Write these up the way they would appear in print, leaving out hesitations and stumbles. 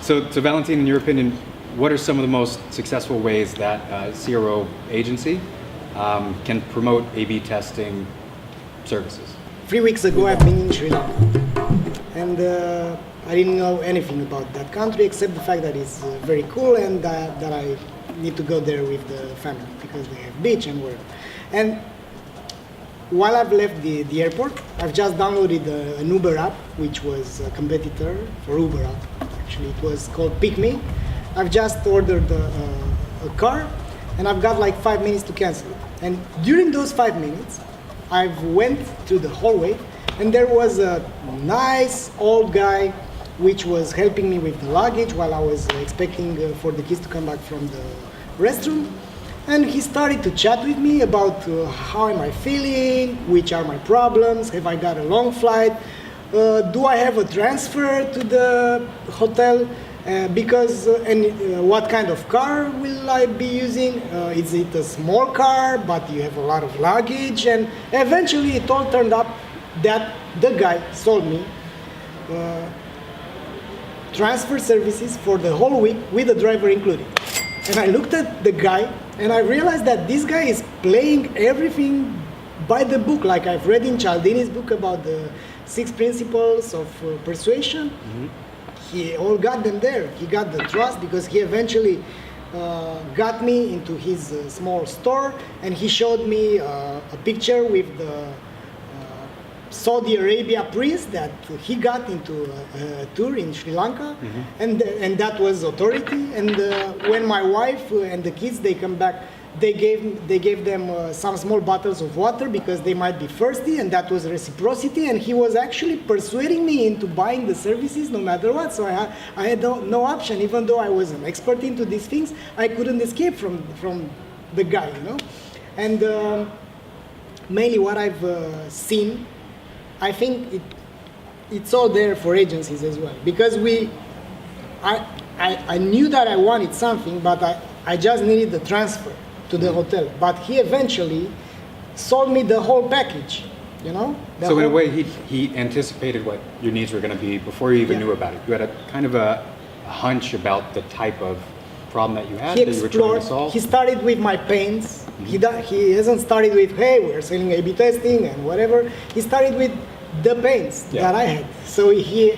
So Valentin, in your opinion, what are some of the most successful ways that CRO agency can promote A/B testing services? 3 weeks ago, I've been in Sri Lanka, and I didn't know anything about that country except the fact that it's very cool and that I need to go there with the family because they have beach and whatever. And while I've left the airport, I've just downloaded an Uber app, which was a competitor for Uber app. Actually, it was called Pick Me. I've just ordered a car, and I've got like 5 minutes to cancel it. And during those 5 minutes, I've went through the hallway, and there was a nice old guy which was helping me with the luggage while I was expecting for the kids to come back from the restroom. And he started to chat with me about how am I feeling, which are my problems, have I got a long flight, do I have a transfer to the hotel, what kind of car will I be using, is it a small car but you have a lot of luggage, and eventually it all turned up that the guy sold me transfer services for the whole week with the driver included. And I looked at the guy and I realized that this guy is playing everything by the book, like I've read in Cialdini's book about the 6 principles of persuasion. Mm-hmm. He all got them there. He got the trust because he eventually got me into his small store, and he showed me a picture with the Saudi Arabia prince that he got into a tour in Sri Lanka, mm-hmm. and that was authority. And when my wife and the kids they come back, they gave them some small bottles of water because they might be thirsty, and that was reciprocity. And he was actually persuading me into buying the services no matter what. So I had no option, even though I was an expert into these things. I couldn't escape from the guy, you know. And mainly what I've seen, I think it's all there for agencies as well, because I knew that I wanted something, but I just needed the transfer to the hotel. But he eventually sold me the whole package, you know. So in a way, he anticipated what your needs were going to be before you even knew about it. You had a kind of a hunch about the type of problem that you had that you were trying to solve. He started with my pains. Mm-hmm. He hasn't started with, hey, we're selling A/B testing and whatever. He started with the pains that I had. So he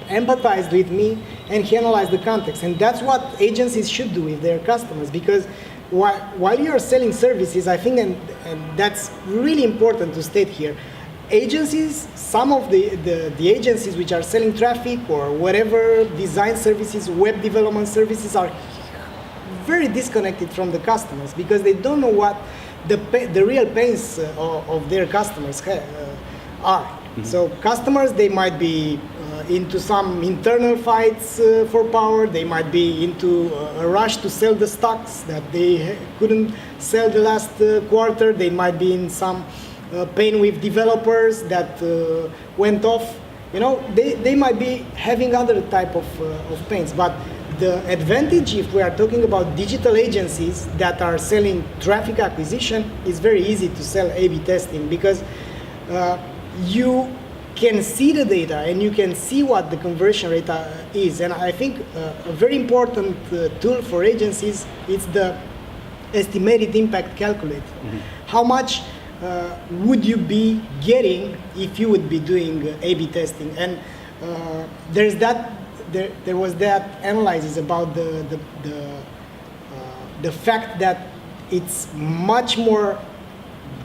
empathized with me and he analyzed the context. And that's what agencies should do with their customers, because while you are selling services, I think, and that's really important to state here, agencies, some of the agencies which are selling traffic or whatever design services, web development services, are very disconnected from the customers because they don't know what the real pains of their customers are. Mm-hmm. So customers, they might be into some internal fights for power. They might be into a rush to sell the stocks that they couldn't sell the last quarter. They might be in some pain with developers that went off. You know, they might be having other type of pains. But the advantage, if we are talking about digital agencies that are selling traffic acquisition, is very easy to sell A/B testing, because you can see the data and you can see what the conversion rate is. And I think a very important tool for agencies is the estimated impact calculator. Mm-hmm. How much would you be getting if you would be doing A/B testing? And there was that analysis about the fact that it's much more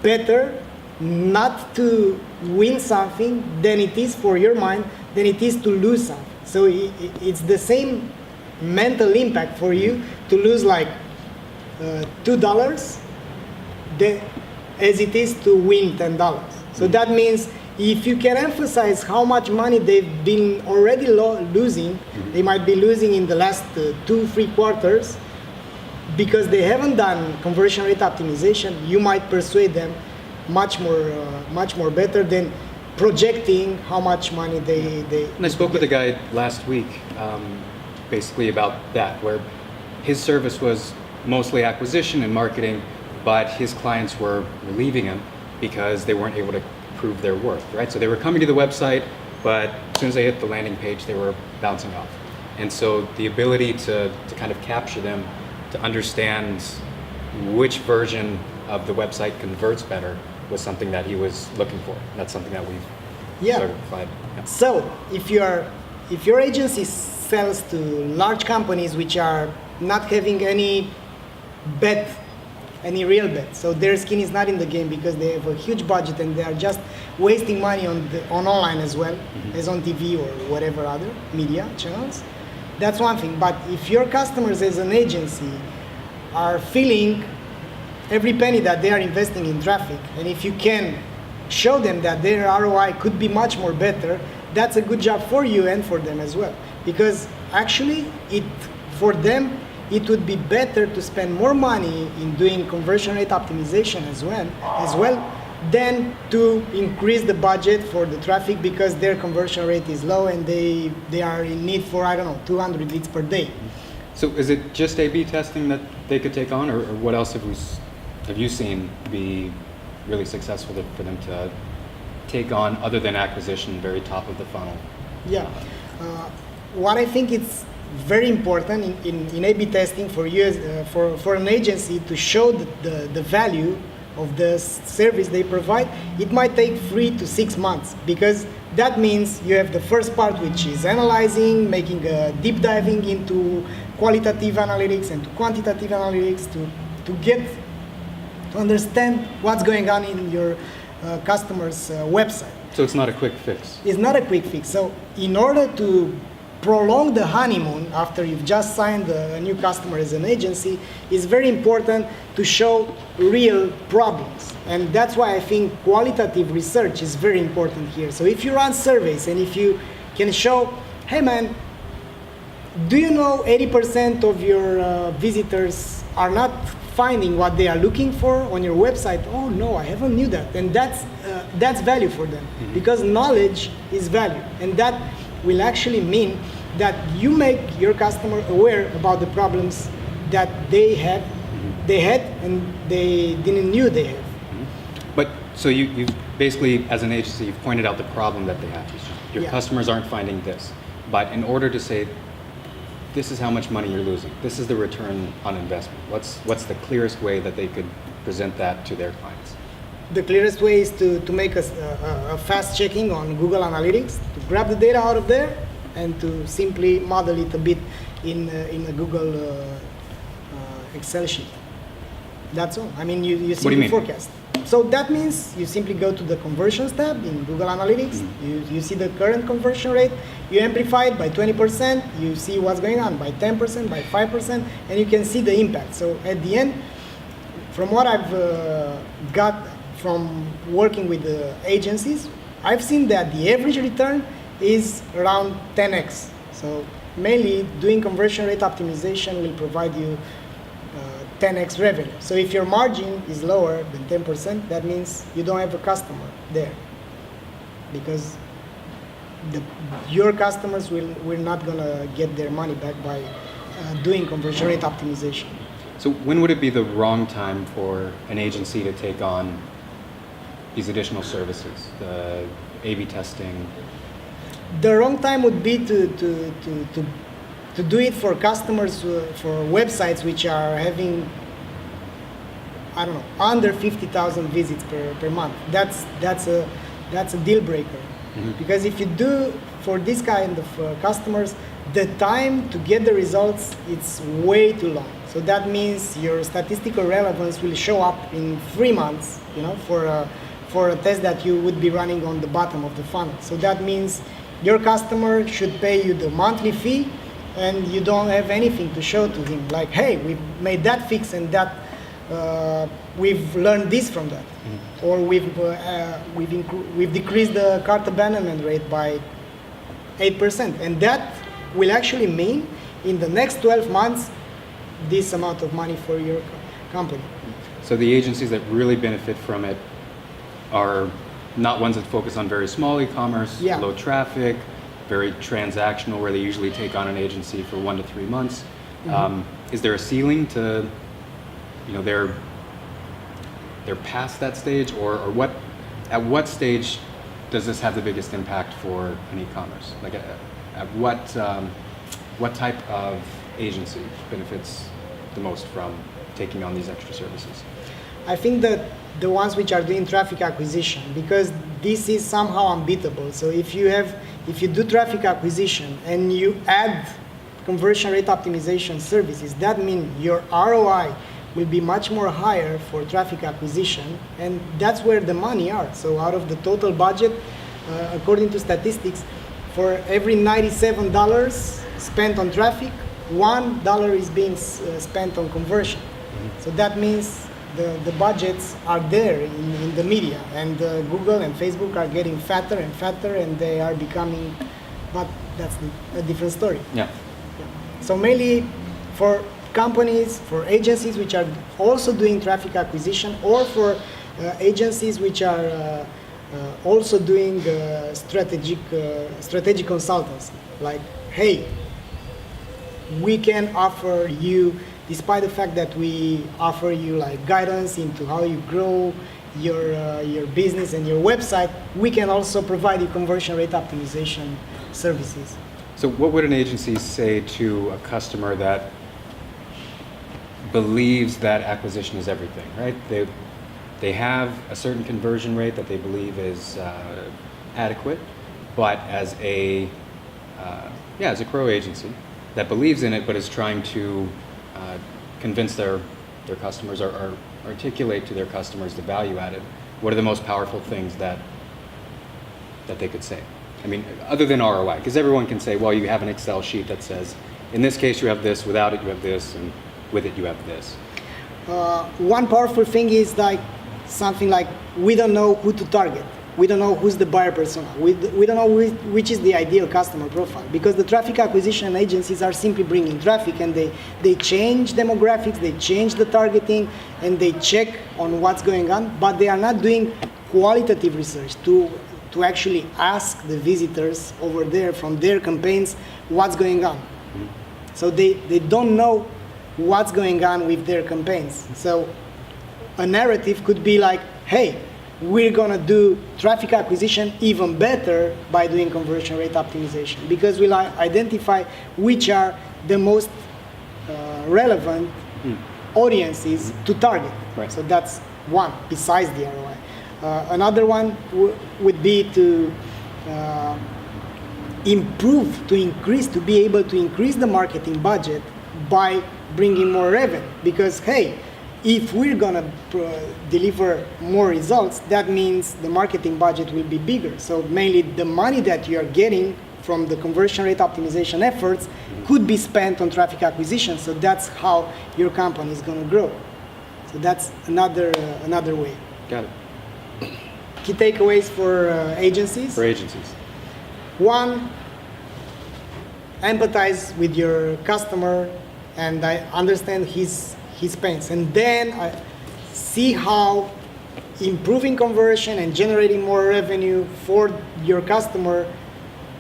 better not to win something than it is for your mind than it is to lose something. So it's the same mental impact for you to lose like $2 as it is to win $10. So that means if you can emphasize how much money they've been already losing, they might be losing in the last 2-3 quarters because they haven't done conversion rate optimization, you might persuade them much more better than projecting how much money they And I spoke with a guy last week, basically about that, where his service was mostly acquisition and marketing, but his clients were leaving him because they weren't able to prove their worth, right? So they were coming to the website, but as soon as they hit the landing page, they were bouncing off. And so the ability to kind of capture them, to understand which version of the website converts better was something that he was looking for. That's something that we've sort of applied. Yeah. So if your agency sells to large companies which are not having any bet, any real bet, so their skin is not in the game because they have a huge budget and they are just wasting money on online as well as on TV or whatever other media channels, that's one thing. But if your customers as an agency are feeling every penny that they are investing in traffic, and if you can show them that their ROI could be much more better, that's a good job for you and for them as well. Because actually, for them, it would be better to spend more money in doing conversion rate optimization as well than to increase the budget for the traffic because their conversion rate is low and they are in need for, I don't know, 200 leads per day. So is it just A/B testing that they could take on, or what else have you seen be really successful for them to take on other than acquisition, very top of the funnel? Yeah. What I think it's very important in A/B testing for you, for an agency to show the value of the service they provide, it might take 3 to 6 months because that means you have the first part, which is analyzing, making a deep diving into qualitative analytics and to quantitative analytics to understand what's going on in your customer's website. So it's not a quick fix. It's not a quick fix. So in order to prolong the honeymoon after you've just signed a new customer as an agency, it's very important to show real problems. And that's why I think qualitative research is very important here. So if you run surveys and if you can show, hey man, do you know 80% of your visitors are not finding what they are looking for on your website? Oh no, I haven't knew that. And that's value for them because knowledge is value. And that will actually mean that you make your customer aware about the problems that they had and they didn't knew they have. But so you basically, as an agency, you've pointed out the problem that they have. Your customers aren't finding this. But in order to say, this is how much money you're losing, this is the return on investment, what's the clearest way that they could present that to their clients? The clearest way is to make a fast checking on Google Analytics, to grab the data out of there and to simply model it a bit in a Google Excel sheet. That's all. I mean, you simply forecast. So that means you simply go to the conversions tab in Google Analytics, you see the current conversion rate, you amplify it by 20%, you see what's going on by 10%, by 5%, and you can see the impact. So at the end, from what I've got from working with the agencies, I've seen that the average return is around 10x. So mainly doing conversion rate optimization will provide you 10x revenue. So if your margin is lower than 10%, that means you don't have a customer there because your customers will not gonna get their money back by doing conversion rate optimization. So when would it be the wrong time for an agency to take on these additional services, the A/B testing? The wrong time would be to do it for customers, for websites which are having, I don't know, under 50,000 visits per month. That's a deal breaker. Because if you do for this kind of customers, the time to get the results, it's way too long. So that means your statistical relevance will show up in 3 months, for a test that you would be running on the bottom of the funnel. So that means your customer should pay you the monthly fee and you don't have anything to show to him. Like, hey, we've made that fix and that we've learned this from that. Or we've decreased the cart abandonment rate by 8%. And that will actually mean in the next 12 months, this amount of money for your company. So the agencies that really benefit from it are not ones that focus on very small e-commerce, low traffic, very transactional, where they usually take on an agency for 1 to 3 months. Is there a ceiling to, they're past that stage, or at what stage does this have the biggest impact for an e-commerce? Like at what what type of agency benefits the most from taking on these extra services? I think that the ones which are doing traffic acquisition, because this is somehow unbeatable. So if you do traffic acquisition and you add conversion rate optimization services, that means your ROI will be much more higher for traffic acquisition, and that's where the money are. So out of the total budget, according to statistics, for every $97 spent on traffic, $1 is being spent on conversion. So that means the budgets are there in the media, and Google and Facebook are getting fatter and fatter, and they are becoming, but that's a different story. Yeah. So mainly for companies, for agencies which are also doing traffic acquisition, or for agencies which are also doing strategic consultancy, like, hey, we can offer you, despite the fact that we offer you like guidance into how you grow your business and your website, we can also provide you conversion rate optimization services. So what would an agency say to a customer that believes that acquisition is everything, right? They have a certain conversion rate that they believe is adequate, but as a Crow agency that believes in it, but is trying to convince their customers or articulate to their customers the value added, what are the most powerful things that they could say? I mean, other than ROI, because everyone can say, well, you have an Excel sheet that says, in this case you have this, without it you have this, and with it you have this. One powerful thing is like something like, we don't know who to target. We don't know who's the buyer persona. We don't know which is the ideal customer profile, because the traffic acquisition agencies are simply bringing traffic, and they change demographics, they change the targeting, and they check on what's going on, but they are not doing qualitative research to actually ask the visitors over there from their campaigns what's going on. Mm-hmm. So they don't know what's going on with their campaigns. So a narrative could be like, hey, we're gonna do traffic acquisition even better by doing conversion rate optimization, because we'll identify which are the most relevant audiences to target. Right. So that's one, besides the ROI. Another one would be to to be able to increase the marketing budget by bringing more revenue. Because, hey, if we're gonna deliver more results, that means the marketing budget will be bigger. So mainly the money that you are getting from the conversion rate optimization efforts could be spent on traffic acquisition. So that's how your company is gonna grow. So that's another way. Got it. Key takeaways for agencies. For agencies. One, empathize with your customer and I understand his pains. And then see how improving conversion and generating more revenue for your customer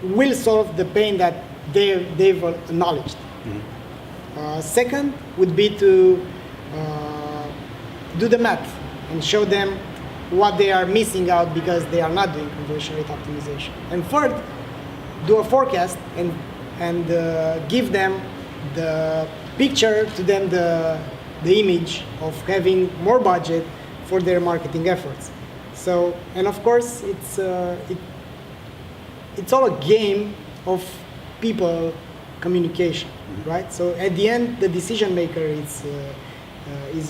will solve the pain that they've acknowledged. Mm-hmm. Second would be to do the math and show them what they are missing out because they are not doing conversion rate optimization. And third, do a forecast and give them the picture, to them the image of having more budget for their marketing efforts. So, and of course, it's all a game of people communication, mm-hmm. right? So at the end, the decision maker is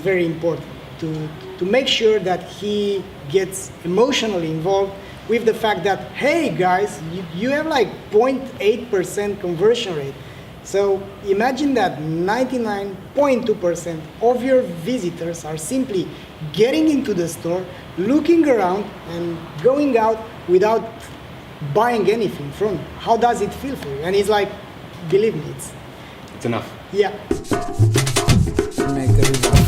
very important to make sure that he gets emotionally involved with the fact that, hey guys, you have like 0.8% conversion rate. So imagine that 99.2% of your visitors are simply getting into the store, looking around, and going out without buying anything from you. How does it feel for you? And he's like, believe me, it's enough. Yeah. Make the result.